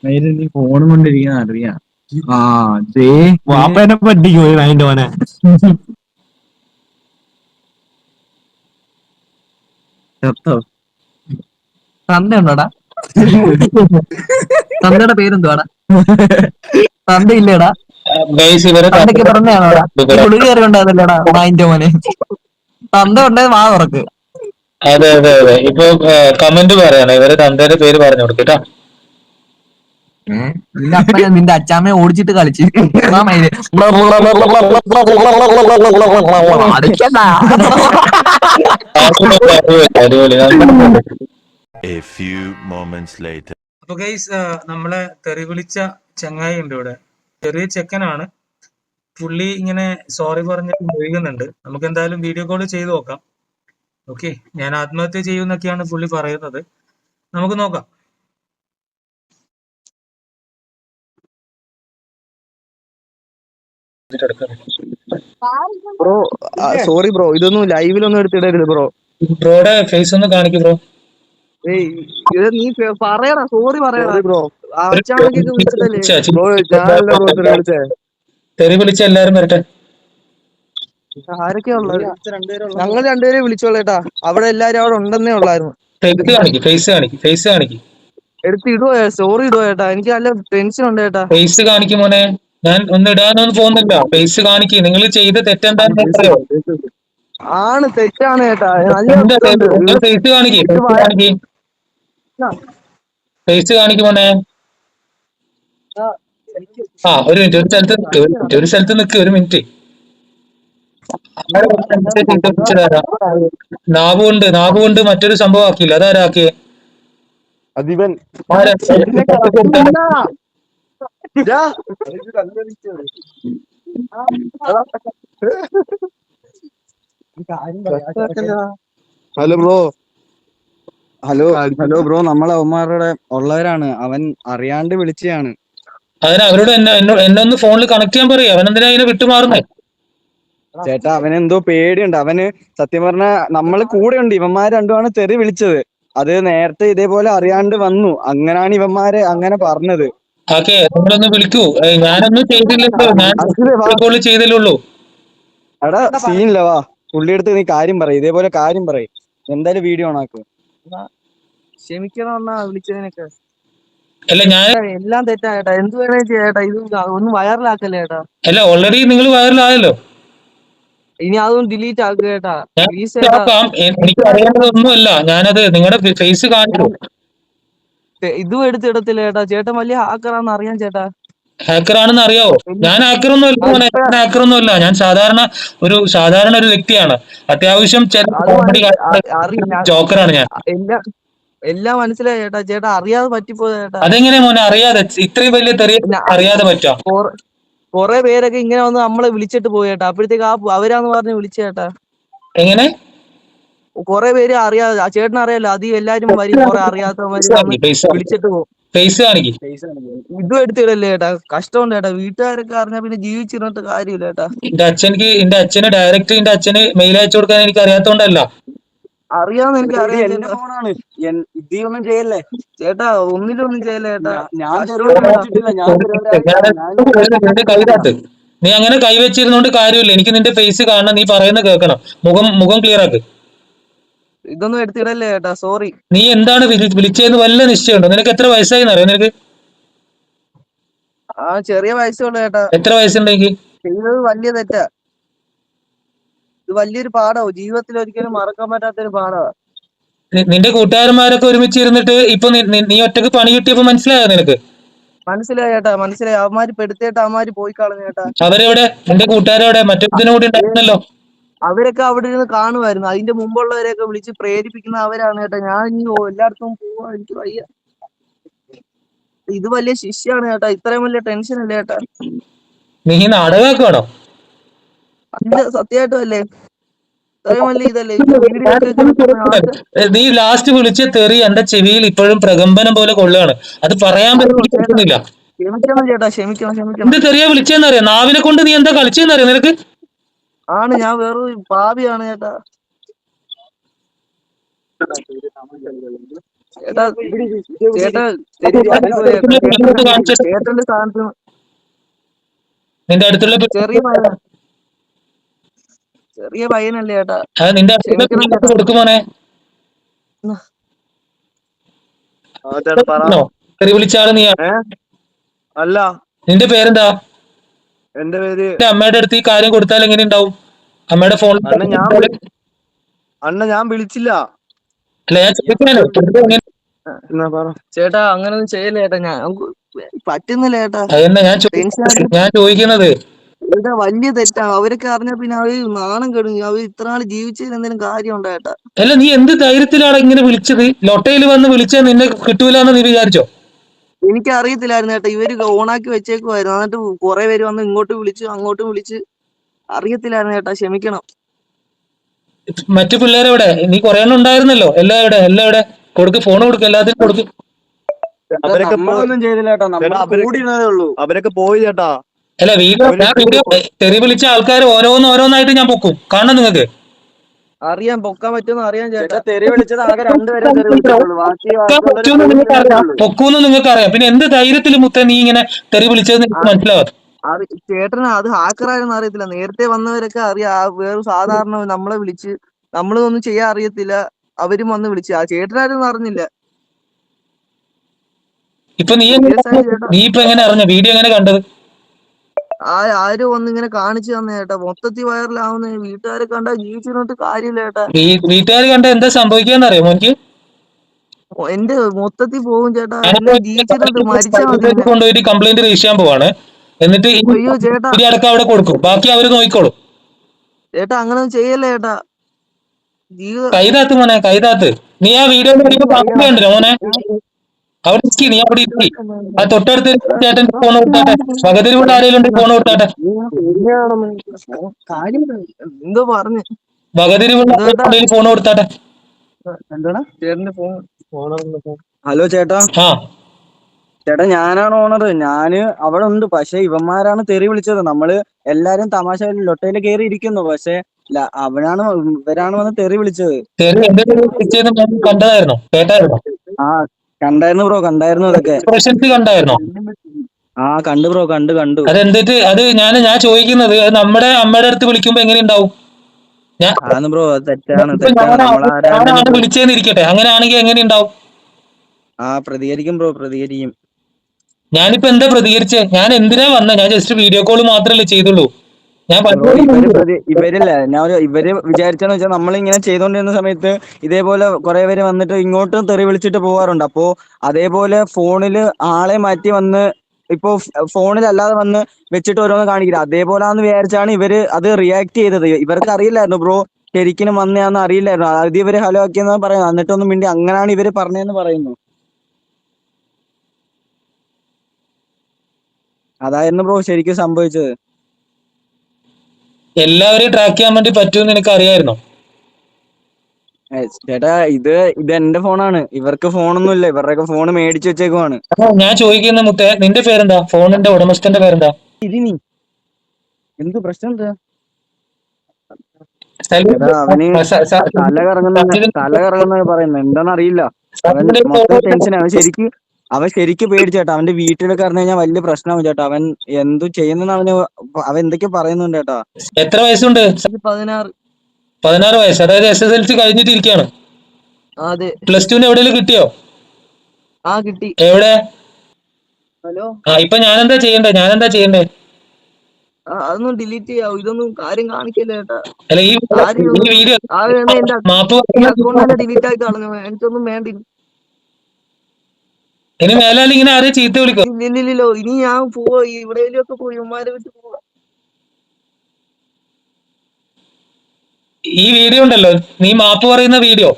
നീ ഫോണും കൊണ്ടിരിക്കുന്ന അറിയാം. ആ ദേ വാപ്പേനെ പറ്റിക്കോ അതിന്റെ മോനെ. ചത്തോ? തന്ത ഉണ്ടോടാ? തന്തയുടെ പേരെന്തുവാടാ? തന്ത ഇല്ലേടാ? തന്തയ്ക്ക് പറഞ്ഞാണോടാ? ഈ ഗുളിക കയറി ഉണ്ടായിരുന്നല്ലേടാ നായിന്റെ മോനെ? തന്ത ഉണ്ടായത് വാ തുറക്ക്. അതെ അതെ അതെ. ഇപ്പൊ കമന്റ് പറയണം, ഇവരെ തന്തയുടെ പേര് പറഞ്ഞു കൊടുക്കട്ടാ. നിന്റെ അപ്പനെ നിന്റെ അച്ചാമ്മയെ ഓടിച്ചിട്ട് കളിച്ച് അടിപൊളി. A few moments later. അപ്പൊ ഗൈസ്, നമ്മളെ തെറി വിളിച്ച ചങ്ങായി ഉണ്ട് ഇവിടെ. ചെറിയ ചെക്കനാണ് പുള്ളി. ഇങ്ങനെ സോറി പറഞ്ഞിട്ട് ഒഴുകുന്നുണ്ട്. നമുക്ക് എന്തായാലും വീഡിയോ കോൾ ചെയ്ത് നോക്കാം. ഓക്കെ, ഞാൻ ആത്മഹത്യ ചെയ്യുമെന്നൊക്കെയാണ് പുള്ളി പറയുന്നത്. നമുക്ക് നോക്കാം. ബ്രോ സോറി ബ്രോ, ഇതൊന്നും ലൈവിലൊന്നും എടുത്തിടരുത് ബ്രോ. ബ്രോയുടെ ഫേസ് ഒന്ന് കാണിക്കും ബ്രോ. ഇത് നീ പറയടാ, സോറി പറയടാ ബ്രോ. അച്ഛാമ്മക്കൊക്കെ വിളിച്ചിട്ടല്ലേ ബ്രോ? ഞാനല്ല ബ്രോ തെറി വിളിച്ചേ. തെറി വിളിച്ച എല്ലാരും വരട്ടെ. ആരൊക്കെയാ ഉള്ളത്? ഞങ്ങൾ രണ്ടുപേരെ വിളിച്ചോളേട്ടാ. അവിടെ എല്ലാരും അവിടെ ഉണ്ടെന്നേ ഉള്ളായിരുന്നു. ഫേസ് കാണിക്ക്. എടുത്ത് ഇടുവോ? സോറി ഇടുവോ ചേട്ടാ? എനിക്ക് നല്ല ടെൻഷൻ ഉണ്ട് ചേട്ടാ. ഫേസ് കാണിക്കും മോനെ. ഞാൻ ഒന്ന് ഇടാനൊന്നും പോകുന്നില്ല. ഫേസ് കാണിക്ക്. നിങ്ങൾ ചെയ്ത തെറ്റെന്താണെന്ന് അറിയോ? ആണ്, തെറ്റാണ് ചേട്ടാ. നല്ല ഫേസ് കാണിക്ക്. ഫേസ് കാണിക്കും മോനെ. ആ ഒരു മിനിറ്റ്, ഒരു സ്ഥലത്ത് നിൽക്ക് ഒരു മിനിറ്റ്. നാവ് കൊണ്ട് മറ്റൊരു സംഭവം ആക്കിയില്ല. അതാരാക്കിയേ? അതിവൻ ഹലോ ബ്രോ. ഹലോ ബ്രോ, നമ്മളെ അവന്മാരുടെ ഉള്ളവരാണ്. അവൻ അറിയാണ്ട് വിളിച്ചതാണ്. അതിന് അവരോട് എന്നെ ഒന്ന് ഫോണിൽ കണക്ട് ചെയ്യാൻ പറയും. അവനെന്തിനാ അതിനെ വിട്ടുമാറുന്നേ? ചേട്ടാ, അവനെന്തോ പേടിയുണ്ട്. അവന് സത്യം പറഞ്ഞ നമ്മള് കൂടെ ഉണ്ട്. ഇവന്മാര് രണ്ടുമാണ് തെറി വിളിച്ചത്. അത് നേരത്തെ ഇതേപോലെ അറിയാണ്ട് വന്നു. അങ്ങനാണ് ഇവന്മാര് അങ്ങനെ പറഞ്ഞത്. ഓക്കെ, നിങ്ങളൊന്ന് വിളിക്കൂ. ഞാനൊന്നും ചെയ്തില്ലല്ലോ. ഞാൻ കോള് ചെയ്തല്ലുള്ളൂ. എടാ സീനില്ല, വാ. പുള്ളിയെടുത്ത് നീ കാര്യം പറയും, ഇതേപോലെ കാര്യം പറയും. എന്തായാലും വീഡിയോ ഓണാക്ക്. ക്ഷമിക്കണം വിളിച്ചതിനൊക്കെ. അല്ല ഞാൻ എല്ലാം തെറ്റാ ചേട്ടാ. എന്ത് വേണേ ചേട്ടാ, ഇത് ഒന്നും വൈറലാക്കല്ലേ ചേട്ടാ. അല്ല, ഓൾറെഡി നിങ്ങൾ വൈറലായല്ലോ. ഇനി അതൊന്നും ഡിലീറ്റ് ആക്കുക ചേട്ടാ. പ്ലീസ് എനിക്ക് ചേട്ടാ. എനിക്ക് അറിയാവുന്നതൊന്നുമല്ല. ഞാനത് നിങ്ങളുടെ ഫേസ് കാണിച്ചു. ഇതും എടുത്തിടത്തില്ല ചേട്ടാ. ചേട്ടൻ വലിയ ഹാക്കറാന്ന് അറിയാം ചേട്ടാ. ഹാക്കറാണെന്ന് അറിയാവോ? ഞാൻ ഹാക്കറൊന്നും അല്ല. ഞാൻ സാധാരണ ഒരു വ്യക്തിയാണ്. അത്യാവശ്യം ജോക്കറാണ് ഞാൻ. എല്ലാം മനസ്സിലായി ചേട്ടാ. ചേട്ടാ അറിയാതെ പറ്റിപ്പോയ ചേട്ടാ. അതെങ്ങനെ മോനെ അറിയാതെ? ഇത്രയും വലിയ തെറിയ അറിയാതെ പറ്റാ? കൊറേ പേരൊക്കെ ഇങ്ങനെ വന്ന് നമ്മളെ വിളിച്ചിട്ട് പോയി ചേട്ടാ. അപ്പോഴത്തേക്ക് അവരാന്ന് പറഞ്ഞ് വിളിച്ചേട്ടാ. എങ്ങനെ? കൊറേ പേര് അറിയാതെ, ചേട്ടൻ അറിയാലോ, അധികം എല്ലാരും വരും. കൊറേ അറിയാത്തവര് വിളിച്ചിട്ട് പോകും. ഫേസ് കാണിക്കും. ഇതും എടുത്തിടല്ലേ ചേട്ടാ. കഷ്ടമുണ്ട് ചേട്ടാ. വീട്ടുകാരൊക്കെ അറിഞ്ഞാ പിന്നെ ജീവിച്ചിരുന്നിട്ട് കാര്യമില്ല ചേട്ടാ. എന്റെ അച്ഛന് ഡയറക്റ്റ് എന്റെ അച്ഛന് മെയിൽ അയച്ചു കൊടുക്കാൻ എനിക്ക് അറിയാത്തോണ്ടല്ല. അറിയാന്ന് എനിക്ക് അറിയാം. ഇതൊന്നും ചെയ്യല്ലേ ചേട്ടാ. ഒന്നിലൊന്നും ചെയ്യല്ലേ ചേട്ടാ. നിന്റെ കൈകാട്ട്. നീ അങ്ങനെ കൈവച്ചിരുന്നോണ്ട് കാര്യമില്ല. എനിക്ക് നിന്റെ ഫേസ് കാണണം. നീ പറയുന്നത് കേൾക്കണം. മുഖം ക്ലിയർ ആക്ക്. ഇതൊന്നും എടുത്തിടല്ലേ ചേട്ടാ. സോറി. നീ എന്താണ് വിളിച്ചതെന്ന് വല്ല നിശ്ചയമുണ്ടോ? നിനക്ക് എത്ര വയസ്സായിന്ന് അറിയാം? നിനക്ക് ചെറിയ വയസ്സുള്ള ചേട്ടാ. എത്ര വയസ്സുണ്ടെങ്കിൽ? ചെയ്തത് വലിയ തെറ്റാ. ഇത് വലിയൊരു പാഠവും ജീവിതത്തിൽ ഒരിക്കലും മറക്കാൻ പറ്റാത്തൊരു പാഠമാണ്. നിന്റെ കൂട്ടുകാരന്മാരൊക്കെ ഒരുമിച്ച് ഇരുന്നിട്ട് ഇപ്പൊ നീ ഒറ്റക്ക് പണി കിട്ടിയപ്പോ മനസ്സിലായോ നിനക്ക്? മനസ്സിലായി ചേട്ടാ, മനസ്സിലായി. അവന്മാര് പെടുത്തിയിട്ട് അവന്മാര് പോയി കളഞ്ഞു ചേട്ടാ. അവരെവിടെ? നിന്റെ കൂട്ടുകാരെവിടെ? മറ്റൊരുത്തിനും കൂടി ഉണ്ടായിരുന്നല്ലോ. അവരൊക്കെ അവിടെ ഇരുന്ന് കാണുമായിരുന്നു. അതിന്റെ മുമ്പുള്ളവരെയൊക്കെ വിളിച്ച് പ്രേരിപ്പിക്കുന്ന അവരാണ് ചേട്ടാ. ഞാൻ ഇനി എല്ലായിടത്തും പോവാ, എനിക്ക് വയ്യ. ഇത് വലിയ ശിക്ഷയാണ് ചേട്ടാ. ഇത്രയും വലിയ ടെൻഷൻ അല്ലേ ചേട്ടാ? നീ നാടകമാക്കണോ? അല്ല, സത്യമായിട്ടും അല്ലേ? ഇത്രയും വലിയ ഇതല്ലേ? നീ ലാസ്റ്റ് വിളിച്ച തെറി എന്റെ ചെവിയിൽ ഇപ്പോഴും പ്രകമ്പനം പോലെ കൊള്ളുകയാണ്. അത് പറയാൻ പറ്റുന്നില്ല. ക്ഷമിക്കണം ചേട്ടാ, ക്ഷമിക്കണം. എന്ത് തെറിയാ വിളിച്ചെന്നറിയാം? നാവിനെ കൊണ്ട് നീ എന്താ കളിച്ചെന്നറിയാം നിനക്ക്? ആണ്, ഞാൻ വേറൊരു പാപിയാണ് ചേട്ടാ. ചേട്ടാ ചേട്ടാ തെറ്റി പറ്റിപ്പോയി ചേട്ടാ. ചേട്ടന്റെ സ്ഥാനത്ത് നിന്റെ അടുത്തുള്ള ചെറിയ പയ്യനല്ലേ ചേട്ടാ, അത് നിന്റെ അടുത്തുള്ള ക്ഷമിക്കണം പിള്ളേർക്ക് ചേട്ടാ. കൊടുക്കുമോനെ? ചേട്ടാ പറ. തെറി വിളിച്ച ആള് നീ? അല്ല, നിന്റെ പേരെന്താ? എന്റെ പേര് നിന്റെ അമ്മയുടെ അടുത്ത് ഈ കാര്യം കൊടുത്താൽ എങ്ങനെ ഉണ്ടാവും? അമ്മയുടെ ഫോണിൽ അണ്ണ ഞാൻ വിളിച്ചില്ല. അല്ല, ഞാൻ ചോദിക്കാനോ എന്നാ പറ. ചേട്ടാ അങ്ങനൊന്നും ചെയ്യല്ലേ ചേട്ടാ, ഞാൻ പറ്റുന്നില്ല ചേട്ടാ. അതെന്നാ ഞാൻ ചോദിക്കുന്നത്. ചേട്ടാ വലിയ തെറ്റാണ്, അവരൊക്കെ അറിഞ്ഞാ പിന്നെ അവര് നാണം കെടും. അവർ ഇത്ര നാൾ ജീവിച്ചതിന് എന്തെങ്കിലും കാര്യം ഉണ്ടോ ചേട്ടാ? അല്ല, നീ എന്ത് ധൈര്യത്തിലാണ് ഇങ്ങനെ വിളിച്ചത്? ലൊട്ടയിൽ വന്ന് വിളിച്ചാൽ നിന്നെ കിട്ടൂലെന്ന് നീ വിചാരിച്ചോ? എനിക്ക് അറിയത്തില്ലായിരുന്നു ചേട്ടാ, ഇവര് ഓണാക്കി വെച്ചേക്കുമായിരുന്നു. എന്നിട്ട് കുറെ പേര് വന്ന് ഇങ്ങോട്ട് വിളിച്ച് അങ്ങോട്ടും വിളിച്ച്, അറിയത്തില്ലായിരുന്നു ചേട്ടാ, ക്ഷമിക്കണം. മറ്റു പിള്ളേരെവിടെ? നീ കുറെ എണ്ണം ഉണ്ടായിരുന്നല്ലോ. എല്ലാം എവിടെ കൊടുക്ക്, ഫോൺ കൊടുക്ക്, എല്ലാത്തിനും കൊടുക്ക്. അവരൊക്കെ ഒന്നും ചെയ്തില്ല ചേട്ടാ, നമ്മൾ ഉള്ളൂ. അവരൊക്കെ പോയി ചേട്ടാ. അല്ല, വീഡിയോ തെറി വിളിച്ച ആൾക്കാർ ഓരോന്നായിട്ട് ഞാൻ പൊക്കും. കാണണം നിങ്ങൾക്ക്? അറിയാൻ പൊക്കാൻ പറ്റുമെന്ന് അറിയാൻ ചേട്ടാ. തെറി വിളിച്ചത് ആകെ രണ്ടുപേരെ തെറി വിളിച്ചിട്ടുള്ളൂ. പൊക്കൂന്ന് നിങ്ങൾക്ക് അറിയാം. പിന്നെ എന്ത് ധൈര്യത്തിൽ മുത്ത നീ ഇങ്ങനെ തെറി വിളിച്ചത് നിങ്ങൾക്ക് മനസ്സിലാവാം? ചേട്ടന് അത് ഹാക്കറായെന്ന് അറിയത്തില്ല. നേരത്തെ വന്നവരൊക്കെ അറിയാം. വേറെ സാധാരണ നമ്മളെ വിളിച്ച് നമ്മളൊന്നും ചെയ്യാൻ അറിയത്തില്ല, അവരും വന്ന് വിളിച്ച്. ആ ചേട്ടനാരും അറിഞ്ഞില്ല. ഇപ്പൊ നീ ഇപ്പൊ എങ്ങനെ അറിഞ്ഞ? വീഡിയോ എങ്ങനെ കണ്ടത്? ആരും വന്ന് ഇങ്ങനെ കാണിച്ചു തന്നെ ചേട്ടാ. മൊത്തത്തിൽ വൈറലാവുന്ന വീട്ടുകാരെ കണ്ടാ ജീവിച്ചിരുന്നിട്ട് കാര്യമില്ല ചേട്ടാ. വീട്ടുകാർ കണ്ട എന്താ സംഭവിക്കാന്നറിയോ മോനിക്ക്? എന്റെ മൊത്തത്തിൽ പോകും ചേട്ടാ. എല്ലാം ജീവിച്ചിരുന്നിട്ട് മരിച്ചാൽ മതി. കൊണ്ടുപോയിട്ട് കംപ്ലൈന്റ് രജിസ്റ്റർ ചെയ്യാൻ പോവാണ്. എന്നിട്ട് അയ്യോ ചേട്ടാ, അടക്കം അവിടെ കൊടുക്കും, ബാക്കി അവര് നോക്കിക്കോളും. ചേട്ടാ അങ്ങനെ ചെയ്യല്ലേ ചേട്ടാ. കൈതാത്ത് മോനെ, കൈതാത്ത്. നീ ആ വീഡിയോ ഉണ്ടല്ലോ മോനെ, അവിടെ ഇരിക്കി, നീ അവിടെ ഇരിക്കി. ആ തൊട്ടടുത്ത് ചേട്ടന്റെ ഫോൺ കൊടുത്താട്ടെ, പകുതി കൂടെ ആരെങ്കിലും ഫോൺ കൊടുത്താട്ടെ. എന്തോ പറഞ്ഞു, പകുതി ഫോൺ കൊടുത്താട്ടെ. എന്താണ് ചേട്ടന്റെ ഫോൺ? ഹലോ ചേട്ടാ. ആ ചേട്ടാ ഞാനാണ് ഓണർ. ഞാന് അവിടെ ഉണ്ട്, പക്ഷെ ഇവന്മാരാണ് തെറി വിളിച്ചത്. നമ്മള് എല്ലാരും തമാശ ലൊട്ടയില് കയറി ഇരിക്കുന്നു, പക്ഷെ ഇവരാണ് വന്ന് തെറി വിളിച്ചത്. കണ്ടതായിരുന്നോ? കേട്ടായിരുന്നോ? ആ കണ്ടായിരുന്നു ബ്രോ, കണ്ടായിരുന്നു. അതൊക്കെ കണ്ടായിരുന്നോ? ആ കണ്ടു ബ്രോ, കണ്ടു. അതെന്തിട്ട് അത് ഞാൻ ചോദിക്കുന്നത്, നമ്മുടെ അമ്മയുടെ അടുത്ത് വിളിക്കുമ്പോ എങ്ങനെ ഉണ്ടാവും? ബ്രോ തെറ്റാണ്. വിളിച്ചേന്നിരിക്കട്ടെ, അങ്ങനെയാണെങ്കിൽ എങ്ങനെ ഉണ്ടാവും? പ്രതികരിക്കും ബ്രോ, പ്രതികരിക്കും. ഞാനിപ്പോ എന്താ പ്രതികരിച്ചേ? ഞാൻ എന്തിനാ വന്ന? ഞാൻ ജസ്റ്റ് വീഡിയോ കോൾ മാത്രമല്ലേ ചെയ്തുള്ളൂ. ഇവര് വിചാരിച്ചെന്ന് വെച്ചാൽ നമ്മളിങ്ങനെ ചെയ്തോണ്ടിരുന്ന സമയത്ത് ഇതേപോലെ കുറെ പേര് വന്നിട്ട് ഇങ്ങോട്ടും തെറി വിളിച്ചിട്ട് പോവാറുണ്ട്. അപ്പോ അതേപോലെ ഫോണില് ആളെ മാറ്റി വന്ന്, ഇപ്പൊ ഫോണിലല്ലാതെ വന്ന് വെച്ചിട്ട് ഓരോന്ന് കാണിക്കില്ല, അതേപോലാന്ന് വിചാരിച്ചാണ് ഇവര് അത് റിയാക്ട് ചെയ്തത്. ഇവർക്ക് അറിയില്ലായിരുന്നു ബ്രോ ശരിക്കും വന്നയാന്ന് അറിയില്ലായിരുന്നു. അത് ഇവര് ഹലോ ആക്കിയെന്ന് പറയുന്നു, എന്നിട്ടൊന്നും വേണ്ടി അങ്ങനെയാണ് ഇവര് പറഞ്ഞതെന്ന് പറയുന്നു. അതായിരുന്നു ബ്രോ ശരിക്കും സംഭവിച്ചത്. എല്ലാവരെയും ട്രാക്ക് ചെയ്യാൻ വേണ്ടി പറ്റുമെന്ന് എനിക്ക് അറിയായിരുന്നോ? ചേട്ടാ ഇത് എന്റെ ഫോണാണ്, ഇവർക്ക് ഫോണൊന്നും ഇല്ല. ഇവരുടെയൊക്കെ ഫോൺ മേടിച്ചു വെച്ചേക്കുവാണ്. ഞാൻ ചോദിക്കുന്ന മുത്തേ, നിന്റെ പേരെന്താ? ഫോണിന്റെ ഉടമസ്ഥന്റെ പേരെന്താ? ഇതിനി എന്ത് പ്രശ്നം എന്താ? അവന് തല കറങ്ങുന്ന പറയുന്നത് എന്താണെന്ന് അറിയില്ല. അവൻ മൊത്തം ടെൻഷനാണ്. അവൻ ശരിക്കും പേടിച്ചേട്ടാ. അവന്റെ വീട്ടിലൊക്കെ അറിഞ്ഞു കഴിഞ്ഞാൽ വലിയ പ്രശ്നമാവും ചേട്ടാ. അവൻ എന്തു ചെയ്യുന്ന അവൻ എന്തൊക്കെയോ പറയുന്നുണ്ട് ചേട്ടാ. എത്ര വയസ്സുണ്ട്? 16 വയസ്സ്. അതായത് SSLC കഴിഞ്ഞിട്ട് ഇരിക്കുകയാണ്. +2 എവിടെയെങ്കിലും കിട്ടിയോ? കിട്ടി. എവിടെ? ഹലോ. ഇപ്പൊ ഞാനെന്താ ചെയ്യണ്ടേ? അതൊന്നും ഡിലീറ്റ് ചെയ്യാവോ? ഇതൊന്നും കാര്യം കാണിക്കല്ലേ ചേട്ടാ. അല്ല, ഈ വീഡിയോ അക്കൗണ്ട് ഡിലീറ്റ് ആയി കളഞ്ഞു. എനിക്കൊന്നും വേണ്ട. ഇനി മേലാൽ ഇങ്ങനെ ആരെയും ചീത്ത വിളിക്കോ? ഇല്ലല്ലോ, ഇനി ഞാൻ പോവാ, ഇവിടെയും ഒക്കെ പോയി ഉമ്മാരെ വിട്ട് പോവാ. ഈ വീഡിയോ ഉണ്ടല്ലോ, നീ മാപ്പ് പറയുന്ന വീഡിയോ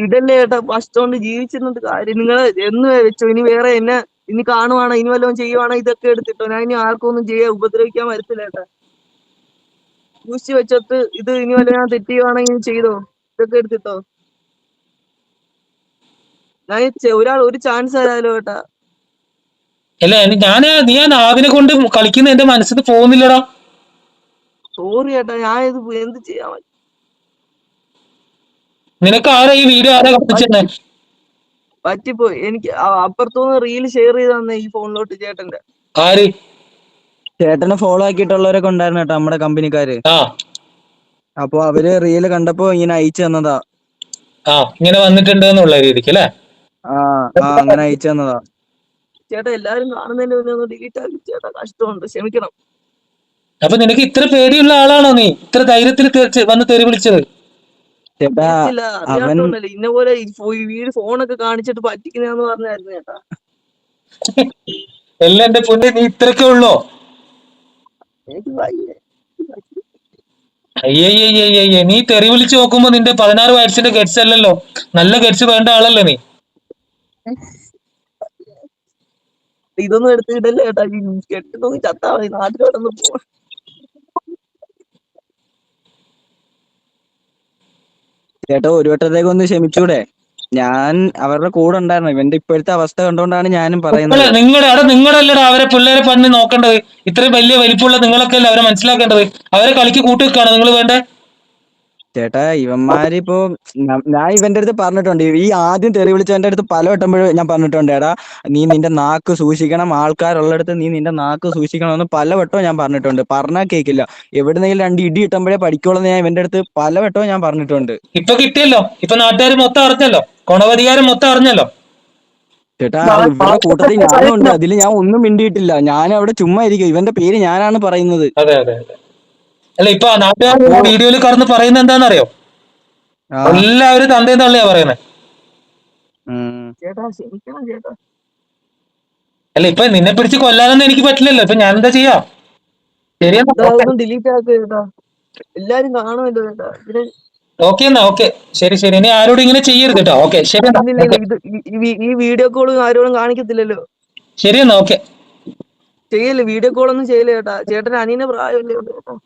ഇതല്ലേ ചേട്ടാ, ഫസ്റ്റ് കൊണ്ട് ജീവിച്ചിരുന്നിട്ട് കാര്യം. നിങ്ങള് എന്ന് വെച്ചോ, ഇനി വേറെ എന്നെ ഇനി കാണുവാണോ, ഇനി വല്ലതും ചെയ്യുവാണോ, ഇതൊക്കെ എടുത്തിട്ടോ. ഞാൻ ഇനി ആർക്കൊന്നും ഉപദ്രവിക്കാൻ വരത്തില്ല ചേട്ടാ. സൂക്ഷിച്ച് വെച്ചിട്ട് ഇത് ഇനി വല്ല ഞാൻ തെറ്റ് ചെയ്യുവാണെങ്കിൽ ചെയ്തോ, ഇതൊക്കെ എടുത്തിട്ടോ. ഞാൻ ഒരു ചാൻസ് തരാലോ ചേട്ടാ. അല്ല, നീ ആ നാവിനെ കൊണ്ട് കളിക്കുന്ന എന്റെ മനസ്സിൽ പോകുന്നില്ലടാ. സോറി ചേട്ടാ, ഞാൻ ഇത് എന്ത് ചെയ്യാൻ? നിനക്ക് ആരാ ഈ വീഡിയോ കാണിച്ചെന്നെ? പറ്റിപ്പോയി. എനിക്ക് അപ്പുറത്തുനിന്ന് റീൽ ഷെയർ ചെയ്ത് തന്നെ ഈ ഫോണിലോട്ട് ചേട്ടന്റെ. ആര്? ചേട്ടനെ ഫോളോ ആക്കിയിട്ടുള്ളവരൊക്കെ ഉണ്ടായിരുന്നു കേട്ടോ നമ്മുടെ കമ്പനിക്കാര്. ആ അപ്പൊ അവര് റീല് കണ്ടപ്പോ ഇങ്ങനെ അയച്ചു തന്നതാ. ഇങ്ങനെ വന്നിട്ടുണ്ട് എന്നുള്ള രീതിക്ക് അല്ലേ? അങ്ങനെ അയച്ചു തന്നതാ. ചേട്ടാ എല്ലാരും കാണുന്നതിന്റെ മുന്നേ ഒന്ന് ഡിലീറ്റ് ആക്കി ചേട്ടാ, കഷ്ടമുണ്ട്, ക്ഷമിക്കണം. അപ്പൊ നിനക്ക് ഇത്ര പേടിയുള്ള ആളാണോ നീ ഇത്ര ധൈര്യത്തിൽ വന്ന് തെറി വിളിച്ചത്? ചേട്ടാ അറിയത്തില്ല, അവൻ അറിയാത്തോണ്ടല്ലേ ഇന്ന പോലെ വീട് ഫോണൊക്കെ കാണിച്ചിട്ട് പറ്റിക്കുന്നതെന്ന് പറഞ്ഞായിരുന്നു ചേട്ടാ. എല്ലാം എന്റെ പൊന്നെ, നീ ഇത്രയൊക്കെ ഉള്ളോ? എനിക്ക് വയ്യ. അയ്യയ്യയ്യയ്യേ, നീ തെറി വിളിച്ച് നോക്കുമ്പോ നിന്റെ 16 വയസ്സിന്റെ ഗഡ്സ് അല്ലല്ലോ, നല്ല ഗഡ്സ് വേണ്ട ആളല്ലേ നീ? ഇതൊന്നും എടുത്തിട്ടല്ലേ ചേട്ടാ, കെട്ടുന്നൊന്ന് ചത്താ മതി, നാട്ടിലോട്ടൊന്ന് പോ. ചേട്ടാ ഒരു വട്ടത്തേക്ക് ഒന്ന് ക്ഷമിച്ചൂടെ? ഞാൻ അവരുടെ കൂടെ ഉണ്ടായിരുന്നു. ഇവന്റെ ഇപ്പോഴത്തെ അവസ്ഥ കണ്ടുകൊണ്ടാണ് ഞാനും പറയുന്നത്. നിങ്ങളല്ലടാ അവരെ പിള്ളേരെ പറഞ്ഞ് നോക്കേണ്ടത്. ഇത്രയും വലിയ വലിപ്പമുള്ള നിങ്ങളൊക്കെ അല്ലേ അവരെ മനസ്സിലാക്കേണ്ടത്. അവരെ കളിക്ക് കൂട്ടുവെക്കാണ് നിങ്ങൾ വേണ്ടേ? ചേട്ടാ ഇവന്മാരിപ്പോ ഞാൻ ഇവന്റെ അടുത്ത് പറഞ്ഞിട്ടുണ്ട്. ഈ ആദ്യം തെറി വിളിച്ചവന്റെ അടുത്ത് പലവട്ടമ്പോഴും ഞാൻ പറഞ്ഞിട്ടുണ്ട്, എടാ നീ നിന്റെ നാക്ക് സൂക്ഷിക്കണം, ആൾക്കാരുള്ളിടത്ത് നീ നിന്റെ നാക്ക് സൂക്ഷിക്കണം എന്ന് പലവട്ടവും ഞാൻ പറഞ്ഞിട്ടുണ്ട്. പറഞ്ഞാൽ കേൾക്കില്ല. എവിടുന്നെങ്കിലും 2 ഇടി കിട്ടുമ്പോഴേ പഠിക്കുള്ളൂ ഞാൻ ഇവന്റെ അടുത്ത് പലവട്ടവും ഞാൻ പറഞ്ഞിട്ടുണ്ട്. ഇപ്പൊ കിട്ടിയല്ലോ, ഇപ്പൊ നാട്ടുകാർ മൊത്തം അറിഞ്ഞല്ലോ, കൊണവധികാരം മൊത്തം അറിഞ്ഞല്ലോ. ചേട്ടാ ഇവരുടെ കൂട്ടത്തിൽ ഞാനും ഉണ്ട്, അതിൽ ഞാൻ ഒന്നും മിണ്ടിയിട്ടില്ല. ഞാൻ അവിടെ ചുമ്മാ ഇരിക്കും. ഇവന്റെ പേര് ഞാനാണ് പറയുന്നത്. അതെ അതെ അതെ. അല്ല ഇപ്പൊ നാട്ടുകാർ വീഡിയോയിൽ കടന്ന് പറയുന്നത് എന്താണെന്നറിയോ? എല്ലാവരും തന്തേം തള്ളിയാ പറയുന്നത്. ചേട്ടാ ക്ഷമിക്കണം ചേട്ടാ. അല്ല ഇപ്പൊ നിന്നെ പിടിച്ച് കൊല്ലാനൊന്നും എനിക്ക് പറ്റില്ലല്ലോ. ഇപ്പൊ ഞാൻ എന്താ ചെയ്യാ? ഇതൊന്നും ഡിലീറ്റ് ആക്കുക ചേട്ടാ, എല്ലാരും കാണുമല്ലോ ചേട്ടാ. ഓക്കെ എന്നാ, ഓക്കെ ശരി ശരി. ഇനി ആരോടും ഇങ്ങനെ ചെയ്യരുത് കേട്ടോ. ഓക്കെ ശരി എന്നാ. ഈ വീഡിയോ കോൾ ആരോടും കാണിക്കത്തില്ലല്ലോ. ശരി എന്നാ, ഓക്കെ. ചെയ്യല്ലേ, വീഡിയോ കോൾ ഒന്നും ചെയ്യല്ലേ ചേട്ടാ. ചേട്ടന് അനിയന്റെ പ്രായമല്ലേ ചേട്ടാ.